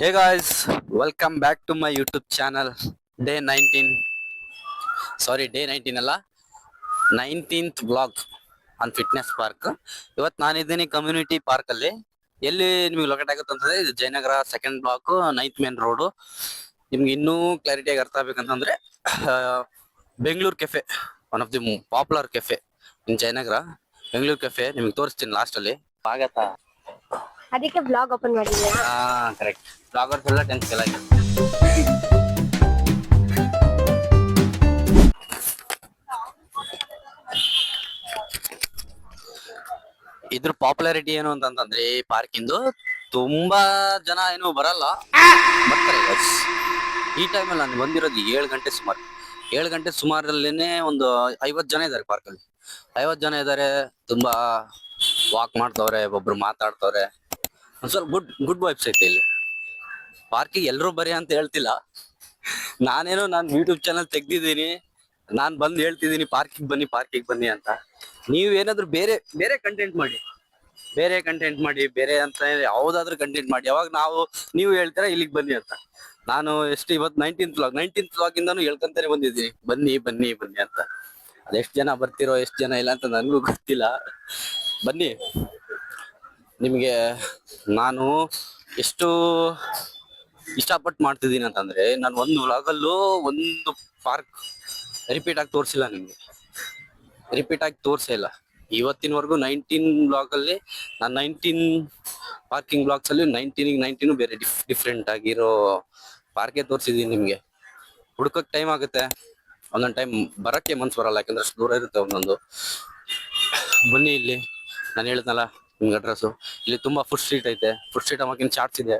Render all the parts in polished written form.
Hey guys, welcome back to my YouTube channel. Day 19. Day 19 ಅಲ್ಲ 19th vlog on fitness park. ಇವತ್ತು ನಾನಿದ್ದೀನಿ community park ಅಲ್ಲಿ. ಎಲ್ಲಿ ನಿಮಗೆ ಲೊಕೇಟ್ ಆಗುತ್ತೆ ಅಂತಂದ್ರೆ ಇದು Jayanagar second block 9th main road. ನಿಮ್ಗೆ ಇನ್ನೂ ಕ್ಲಾರಿಟಿಯಾಗಿ ಅರ್ಥ ಆಗ್ಬೇಕಂತಂದ್ರೆ Bengaluru cafe, one of the popular cafe in Jayanagar. Bengaluru cafe ನಿಮ್ಗೆ ತೋರಿಸ್ತೀನಿ ಲಾಸ್ಟ್ ಅಲ್ಲಿ. ಆಗತ್ತಾ? ಅದಕ್ಕೆ ಬ್ಲಾಗ್ ಓಪನ್ ಮಾಡಿದ್ಯಾ? ಹಾ ಕರೆಕ್ಟ್. ಬ್ಲಾಗರ್ಸ್ ಎಲ್ಲ ಟೆನ್ಸ್ ಎಲ್ಲ ಇದ್ರ ಪಾಪ್ಯುಲಾರಿಟಿ ಏನು ಅಂತಂದ್ರೆ ಈ ಪಾರ್ಕಿಂದು ತುಂಬಾ ಜನ ಏನು ಬರಲ್ಲ, ಬರ್ತಾರೆ guys. ಈ ಟೈಮಲ್ಲಿ ನಾನು ಬಂದಿರೋದು 7 ಗಂಟೆ ಸುಮಾರು. 7 ಗಂಟೆ ಸುಮಾರಲ್ಲೇನೆ ಒಂದು 50 ಜನ ಇದಾರೆ ಪಾರ್ಕಲ್ಲಿ. 50 ಜನ ಇದಾರೆ. ತುಂಬಾ ವಾಕ್ ಮಾಡ್ತವ್ರೆ, ಒಬ್ರು ಮಾತಾಡ್ತವ್ರೆ. ಒಂದ್ ಸ್ವಲ್ಪ ಗುಡ್ ವೈಬ್ಸ್ ಐತೆ ಇಲ್ಲಿ ಪಾರ್ಕಿಗೆ. ಎಲ್ರೂ ಬರಿ ಅಂತ ಹೇಳ್ತಿಲ್ಲ, ನಾನೇನೋ ನಾನು ಯೂಟ್ಯೂಬ್ ಚಾನಲ್ ತೆಗ್ದಿದ್ದೀನಿ, ನಾನ್ ಬಂದು ಹೇಳ್ತಿದ್ದೀನಿ ಪಾರ್ಕಿಗೆ ಬನ್ನಿ ಅಂತ. ನೀವು ಏನಾದ್ರು ಬೇರೆ ಬೇರೆ ಕಂಟೆಂಟ್ ಮಾಡಿ, ಬೇರೆ ಅಂತ ಯಾವ್ದಾದ್ರು ಕಂಟೆಂಟ್ ಮಾಡಿ. ಯಾವಾಗ ನೀವು ಹೇಳ್ತೀರಾ ಇಲ್ಲಿಗೆ ಬನ್ನಿ ಅಂತ. ನಾನು ಇವತ್ತು 19th ವ್ಲಾಗ್ ಇಂದಾನು ಹೇಳ್ಕೊಂತಾನೆ ಬಂದಿದ್ದೀನಿ, ಬನ್ನಿ ಅಂತ. ಅದೆಷ್ಟು ಜನ ಬರ್ತಿರೋ ಎಷ್ಟು ಜನ ಇಲ್ಲ ಅಂತ ನನಗೂ ಗೊತ್ತಿಲ್ಲ. ಬನ್ನಿ. ನಿಮ್ಗೆ ನಾನು ಎಷ್ಟು ಇಷ್ಟಪಟ್ಟು ಮಾಡ್ತಿದ್ದೀನಿ ಅಂತಂದ್ರೆ, ನಾನು ಒಂದು ವ್ಲಾಗಲ್ಲೂ ಒಂದು ಪಾರ್ಕ್ ರಿಪೀಟ್ ಆಗಿ ತೋರಿಸಿಲ್ಲ ನಿಮ್ಗೆ. ಇಲ್ಲ ಇವತ್ತಿನವರೆಗೂ. 19 ಬ್ಲಾಗ್ ಅಲ್ಲಿ ನಾನು 19 ಪಾರ್ಕಿಂಗ್ ಬ್ಲಾಗ್ಸ್ ಅಲ್ಲಿ 19 ಬೇರೆ ಡಿಫ್ರೆಂಟ್ ಆಗಿರೋ ಪಾರ್ಕೆ ತೋರಿಸಿದೀನಿ ನಿಮ್ಗೆ. ಹುಡ್ಕಕ್ ಟೈಮ್ ಆಗುತ್ತೆ, ಒಂದೊಂದು ಟೈಮ್ ಬರಕ್ಕೆ ಮನ್ಸು ಬರಲ್ಲ, ಯಾಕಂದ್ರೆ ಅಷ್ಟು ದೂರ ಇರುತ್ತೆ ಒಂದೊಂದು. ಬನ್ನಿ ಇಲ್ಲಿ. ನಾನು ಹೇಳ್ದಲ್ಲ ನಿಮ್ಗೆ ಅಡ್ರೆಸ್ಸು. ಇಲ್ಲಿ ತುಂಬಾ ಫುಡ್ ಸ್ಟ್ರೀಟ್ ಐತೆ. ಫುಡ್ ಸ್ಟ್ರೀಟ್ ಅಮ್ಮಕ್ಕಿನ ಚಾಟ್ಸ್ ಇದೆ.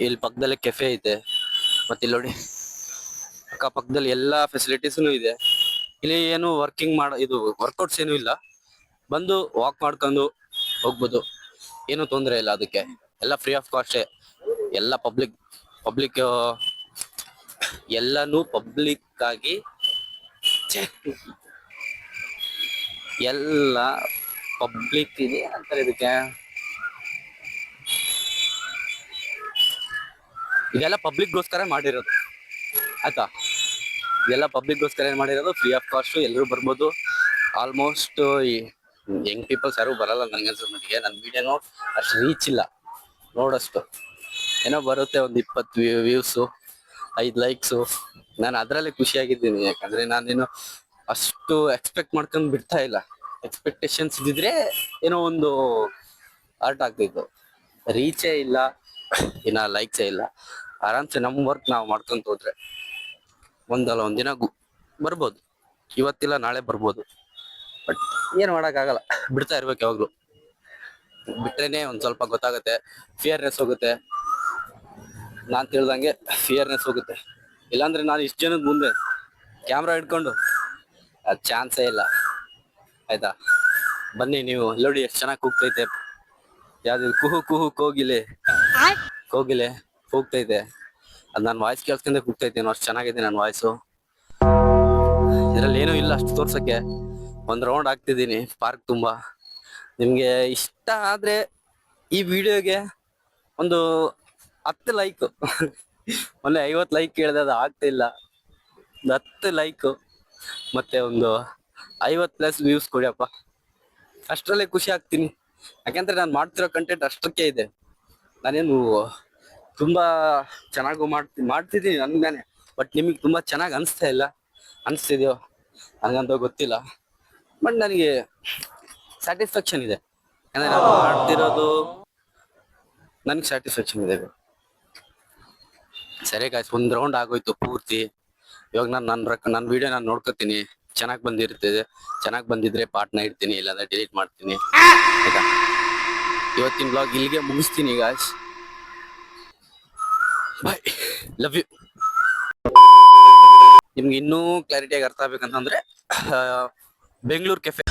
ಇಲ್ಲಿ ಪಕ್ಕದಲ್ಲೇ ಕೆಫೆ ಐತೆ. ಮತ್ತೆ ಇಲ್ಲಿ ನೋಡಿ, ಅಕ್ಕ ಪಕ್ಕದಲ್ಲಿ ಎಲ್ಲಾ ಫೆಸಿಲಿಟೀಸ್ನು ಇದೆ. ಇಲ್ಲಿ ಏನು ವರ್ಕೌಟ್ಸ್ ಏನು ಇಲ್ಲ. ಬಂದು ವಾಕ್ ಮಾಡ್ಕೊಂಡು ಹೋಗ್ಬೋದು, ಏನು ತೊಂದರೆ ಇಲ್ಲ. ಅದಕ್ಕೆ ಎಲ್ಲ ಫ್ರೀ ಆಫ್ ಕಾಸ್ಟ್. ಎಲ್ಲ ಪಬ್ಲಿಕ್ ಎಲ್ಲಾನು ಪಬ್ಲಿಕ್ ಆಗಿ ಎಲ್ಲ ಪಬ್ಲಿಕ್ ಇದೆ ಅಂತಾರೆ. ಇದೆಲ್ಲ ಪಬ್ಲಿಕ್ಗೋಸ್ಕರ ಮಾಡಿರೋದು, ಆಯ್ತಾ? ಇದೆಲ್ಲ ಪಬ್ಲಿಕ್ಗೋಸ್ಕರ ಮಾಡಿರೋದು, ಫ್ರೀ ಆಫ್ ಕಾಸ್ಟ್. ಎಲ್ಲರೂ ಬರ್ಬೋದು. ಆಲ್ಮೋಸ್ಟ್ ಯಂಗ್ ಪೀಪಲ್ಸ್ ಯಾರು ಬರಲ್ಲ ನನ್ಗನ್ಸೋ ಮಟ್ಟಿಗೆ. ನನ್ನ ವಿಡಿಯೋನು ಅಷ್ಟು ರೀಚ್ ಇಲ್ಲ, ನೋಡಷ್ಟು ಏನೋ ಬರುತ್ತೆ. ಒಂದು 20 ವ್ಯೂಸು, 5 ಲೈಕ್ಸು. ನಾನು ಅದರಲ್ಲೇ ಖುಷಿಯಾಗಿದ್ದೀನಿ, ಯಾಕಂದ್ರೆ ನಾನೇನು ಅಷ್ಟು ಎಕ್ಸ್ಪೆಕ್ಟ್ ಮಾಡ್ಕೊಂಡು ಬಿಡ್ತಾ ಇಲ್ಲ. ಎಕ್ಸ್ಪೆಕ್ಟೇಷನ್ಸ್ ಇದ್ದಿದ್ರೆ ಏನೋ ಒಂದು ಆರ್ಟ್ ಆಗ್ತಿತ್ತು. ರೀಚೇ ಇಲ್ಲ, ಇನ್ನ ಲೈಕ್ಸೇ ಇಲ್ಲ. ಆರಾಮ್ಸೆ ನಮ್ಮ ವರ್ಕ್ ನಾವು ಮಾಡ್ಕೊಂತ ಹೋದ್ರೆ ಒಂದಲ್ಲ ಒಂದಿನ ಬರ್ಬೋದು. ಇವತ್ತಿಲ್ಲ ನಾಳೆ ಬರ್ಬೋದು, ಬಟ್ ಏನ್ ಮಾಡಕ್ಕಾಗಲ್ಲ. ಬಿಡ್ತಾ ಇರ್ಬೇಕು ಯಾವಾಗ್ಲೂ. ಬಿಟ್ರೇನೆ ಒಂದ್ ಸ್ವಲ್ಪ ಗೊತ್ತಾಗುತ್ತೆ, ಫಿಯರ್ನೆಸ್ ಹೋಗುತ್ತೆ. ನಾನ್ ತಿಳ್ದಂಗೆ ಫಿಯರ್ನೆಸ್ ಹೋಗುತ್ತೆ. ಇಲ್ಲಾಂದ್ರೆ ನಾನು ಇಷ್ಟು ಜನದ ಮುಂದೆ ಕ್ಯಾಮ್ರಾ ಹಿಡ್ಕೊಂಡು ಅದ್ ಚಾನ್ಸೇ ಇಲ್ಲ, ಆಯ್ತಾ? ಬನ್ನಿ ನೀವು. ನೋಡಿ ಎಷ್ಟು ಚೆನ್ನಾಗಿ ಕೂಗ್ತೈತೆ. ಯಾವ್ದು ಕುಹು ಕೋಗಿಲೆ ಹೋಗ್ತೈತೆ. ಅದ್ ನನ್ನ ವಾಯ್ಸ್ ಕೇಳ್ಸ್ಕೊಂಡೆ ಕೂಗ್ತೈತೆ. ಅಷ್ಟು ಚೆನ್ನಾಗಿದೆ ನನ್ನ ವಾಯ್ಸು. ಇದ್ರಲ್ಲಿ ಏನೂ ಇಲ್ಲ ಅಷ್ಟು ತೋರ್ಸಕ್ಕೆ. ಒಂದ್ ರೌಂಡ್ ಆಗ್ತಿದ್ದೀನಿ ಪಾರ್ಕ್ ತುಂಬಾ. ನಿಮ್ಗೆ ಇಷ್ಟ ಆದ್ರೆ ಈ ವಿಡಿಯೋಗೆ ಒಂದು 10 ಲೈಕ್ ಮೊನ್ನೆ 50 ಲೈಕ್ ಕೇಳಿದೆ, ಅದು ಆಗ್ತಾ ಇಲ್ಲ. 10 ಲೈಕ್ ಮತ್ತೆ ಒಂದು 50+ ವ್ಯೂಸ್ ಕೊಡಿಯಪ್ಪ. ಅಷ್ಟರಲ್ಲೇ ಖುಷಿ ಆಗ್ತೀನಿ. ಯಾಕಂದ್ರೆ ನಾನು ಮಾಡ್ತಿರೋ ಕಂಟೆಂಟ್ ಅಷ್ಟಕ್ಕೆ ಇದೆ. ನಾನೇನು ತುಂಬಾ ಚೆನ್ನಾಗೂ ಮಾಡ್ತಿದ್ದೀನಿ ನನ್ಗಾನೆ. ಬಟ್ ನಿಮಗೆ ತುಂಬಾ ಚೆನ್ನಾಗಿ ಅನಿಸ್ತಿದ್ಯೋ ನನಗಂತೂ ಗೊತ್ತಿಲ್ಲ. ಬಟ್ ನನಗೆ ಸ್ಯಾಟಿಸ್ಫ್ಯಾಕ್ಷನ್ ಇದೆ, ಯಾಕಂದ್ರೆ ನಾನು ಮಾಡ್ತಿರೋದು ನನಗೆ ಸ್ಯಾಟಿಸ್ಫ್ಯಾಕ್ಷನ್ ಇದೆ. ಸರಿ ಗಾಯ್ಸ್, ಒಂದು ರೌಂಡ್ ಆಗೋಯ್ತು ಪೂರ್ತಿ. ಇವಾಗ ನನ್ನ ವಿಡಿಯೋ ನಾನು ನೋಡ್ಕೊತೀನಿ. ಚೆನ್ನಾಗಿ ಬಂದಿದ್ರೆ ಪಾರ್ಟ್ನ ಇಡ್ತೀನಿ, ಇಲ್ಲಾಂದ್ರೆ ಡಿಲೀಟ್ ಮಾಡ್ತೀನಿ, ಆಯ್ತಾ? ಇವತ್ತಿನ ಬ್ಲಾಗ್ ಇಲ್ಲಿಗೆ ಮುಗಿಸ್ತೀನಿ ಗಾಯ್ಸ್. Bye, love you. ನಿಮ್ಗೆ ಇನ್ನೂ ಕ್ಲಾರಿಟಿಯಾಗಿ ಅರ್ಥ ಆಗ್ಬೇಕಂತಂದ್ರೆ ಬೆಂಗಳೂರು ಕೆಫೆ